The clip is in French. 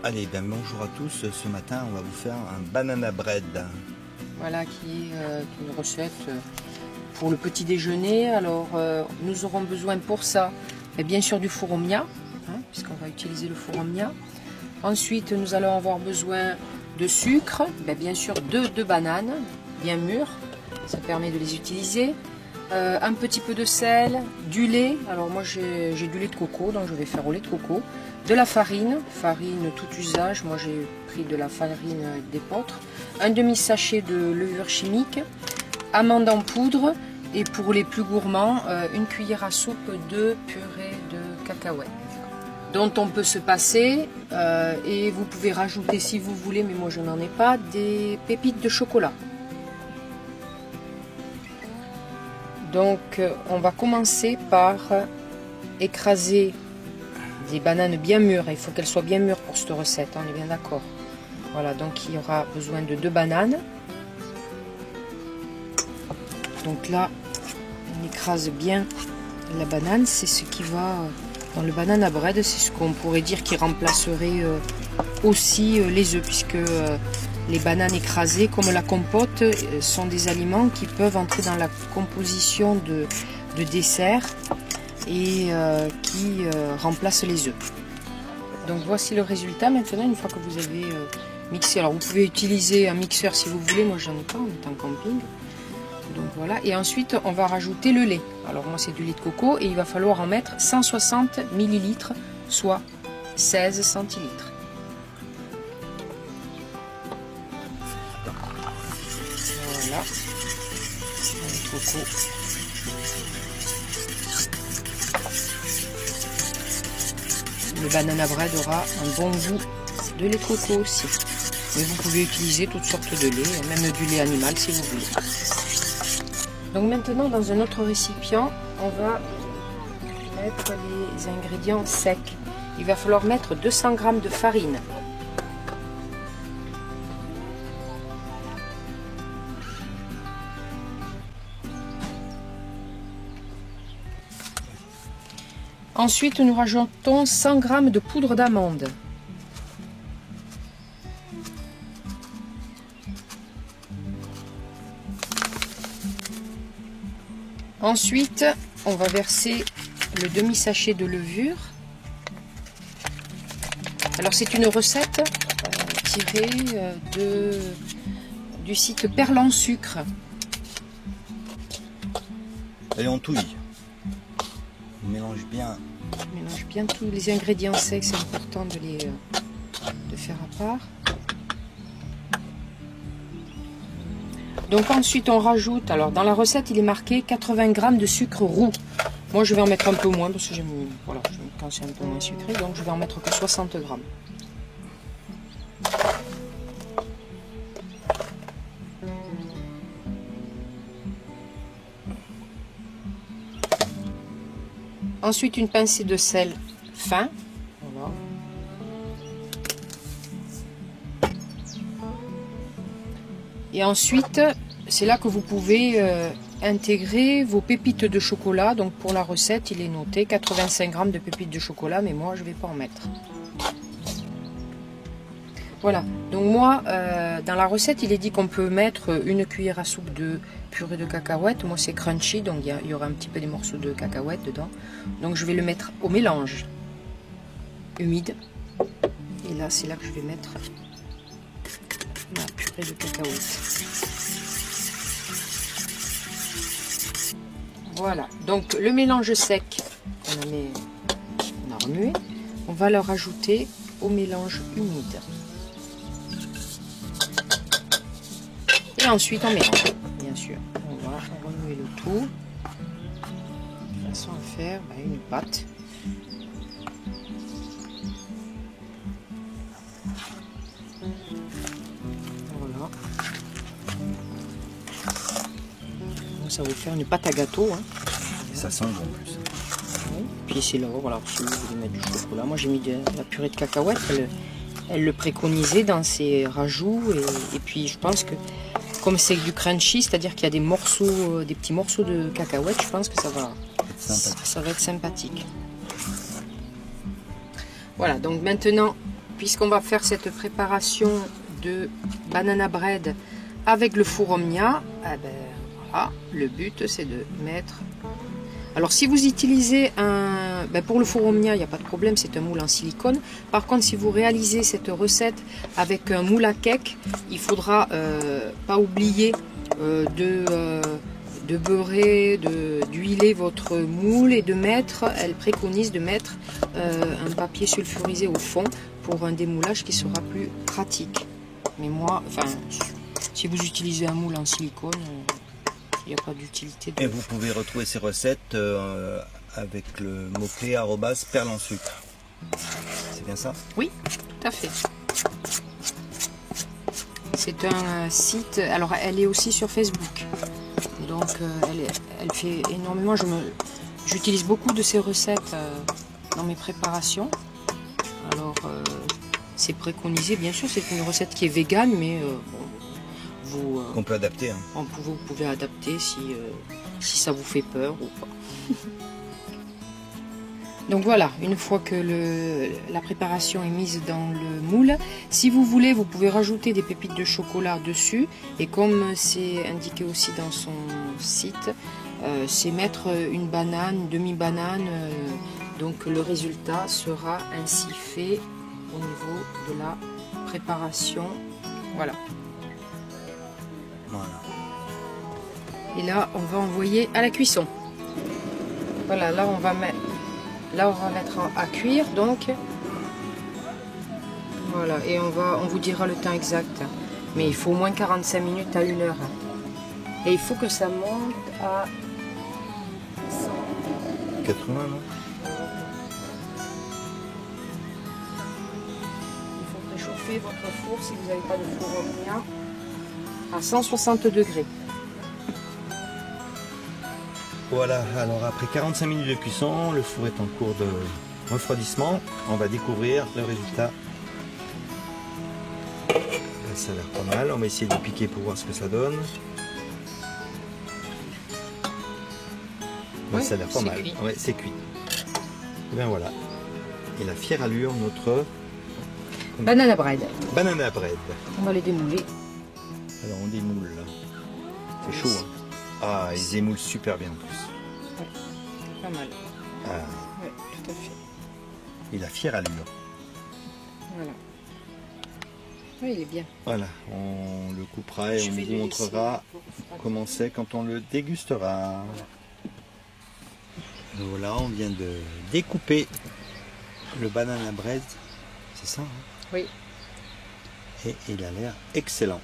Allez, ben bonjour à tous. Ce matin, on va vous faire un banana bread. Voilà, qui est une recette pour le petit déjeuner. Alors, nous aurons besoin pour ça, bien sûr, du four Omnia, puisqu'on va utiliser le four Omnia. Ensuite, nous allons avoir besoin de sucre, bien sûr, deux bananes bien mûres, ça permet de les utiliser. Un petit peu de sel, du lait, alors moi j'ai du lait de coco, donc je vais faire au lait de coco, de la farine tout usage, moi j'ai pris de la farine d'épeautre, un demi-sachet de levure chimique, amandes en poudre, et pour les plus gourmands, une cuillère à soupe de purée de cacahuètes, dont on peut se passer, et vous pouvez rajouter si vous voulez, mais moi je n'en ai pas, des pépites de chocolat. Donc on va commencer par écraser des bananes bien mûres. Il faut qu'elles soient bien mûres pour cette recette, on est bien d'accord. Voilà, donc il y aura besoin de 2 bananes. Donc là, on écrase bien la banane, c'est ce qui va dans le banana bread, c'est ce qu'on pourrait dire qui remplacerait aussi les œufs, puisque les bananes écrasées, comme la compote, sont des aliments qui peuvent entrer dans la composition de dessert et qui remplacent les œufs. Donc voici le résultat maintenant, une fois que vous avez mixé. Alors vous pouvez utiliser un mixeur si vous voulez, moi j'en ai pas, on est en camping. Donc voilà, et ensuite on va rajouter le lait. Alors moi c'est du lait de coco et il va falloir en mettre 160 ml, soit 16 centilitres. Voilà, le lait de coco. Le banana bread aura un bon goût de lait de coco aussi. Mais vous pouvez utiliser toutes sortes de lait, même du lait animal si vous voulez. Donc maintenant, dans un autre récipient, on va mettre les ingrédients secs. Il va falloir mettre 200 g de farine. Ensuite, nous rajoutons 100 g de poudre d'amande. Ensuite, on va verser le demi-sachet de levure. Alors, c'est une recette tirée du site Perle en sucre. Et on touille. On mélange bien. On mélange bien tous les ingrédients secs, c'est important de faire à part. Donc ensuite on rajoute, alors dans la recette il est marqué 80 g de sucre roux. Moi je vais en mettre un peu moins parce que j'aime, voilà, quand c'est un peu moins sucré, donc je vais en mettre que 60 g. Ensuite une pincée de sel fin. Voilà. Et ensuite, c'est là que vous pouvez intégrer vos pépites de chocolat. Donc pour la recette, il est noté 85 g de pépites de chocolat, mais moi je ne vais pas en mettre. Voilà, donc moi, dans la recette, il est dit qu'on peut mettre une cuillère à soupe de purée de cacahuètes. Moi c'est crunchy, donc il y aura un petit peu des morceaux de cacahuètes dedans. Donc je vais le mettre au mélange humide. Et là, c'est là que je vais mettre la purée de cacahuètes. Voilà, donc le mélange sec qu'on a remué, on va le rajouter au mélange humide. Et ensuite on mélange, bien sûr. On va remuer le tout de façon à faire une pâte. Voilà. Donc ça va vous faire une pâte à gâteau. Ça sent bon en plus. Oui. Puis c'est là, voilà, si vous voulez mettre du chocolat. Moi j'ai mis de la purée de cacahuètes. Elle le préconisait dans ses rajouts. Et puis je pense que comme c'est du crunchy, c'est-à-dire qu'il y a des morceaux, des petits morceaux de cacahuètes, je pense que ça va être sympathique. Voilà, donc maintenant, puisqu'on va faire cette préparation de banana bread avec le four Omnia, eh ben, voilà, le but c'est de mettre... Alors si vous utilisez un... Ben, pour le four Omnia, il n'y a pas de problème, c'est un moule en silicone. Par contre, si vous réalisez cette recette avec un moule à cake, il faudra pas oublier de beurrer, d'huiler votre moule et de mettre, elle préconise de mettre un papier sulfurisé au fond pour un démoulage qui sera plus pratique. Mais moi, enfin, si vous utilisez un moule en silicone, il n'y a pas d'utilité. Et vous pouvez retrouver ces recettes avec le mot-clé @perle en sucre. C'est bien ça? Oui, tout à fait. C'est un site, alors elle est aussi sur Facebook. Donc elle fait énormément, j'utilise beaucoup de ces recettes dans mes préparations. Alors c'est préconisé, bien sûr, c'est une recette qui est végane, mais on peut adapter. Hein. Vous pouvez adapter si ça vous fait peur ou pas. Donc voilà, une fois que la préparation est mise dans le moule, si vous voulez, vous pouvez rajouter des pépites de chocolat dessus. Et comme c'est indiqué aussi dans son site, c'est mettre une banane, une demi-banane. Donc le résultat sera ainsi fait au niveau de la préparation. Voilà. Et là, on va envoyer à la cuisson. Voilà, là on va mettre à cuire, donc voilà, et on vous dira le temps exact, mais il faut au moins 45 minutes à 1 heure, et il faut que ça monte à 80, non? Il faut préchauffer votre four, si vous n'avez pas de four Omnia, à 160 degrés. Voilà, alors après 45 minutes de cuisson, le four est en cours de refroidissement. On va découvrir le résultat. Ça a l'air pas mal. On va essayer de piquer pour voir ce que ça donne. Ouais, ça a l'air pas mal. Ouais, c'est cuit. Et bien voilà. Et la fière allure, notre banana bread. Banana bread. On va les démouler. Alors on démoule. C'est chaud, hein. Ah, ils émoulent super bien en plus. Ouais, pas mal. Ah. Ouais, tout à fait. Et la fière allure. Voilà. Oui, il est bien. Voilà, on le coupera et on vous montrera comment c'est quand on le dégustera. Et voilà, on vient de découper le banana bread. C'est ça, hein? Oui. Et il a l'air excellent.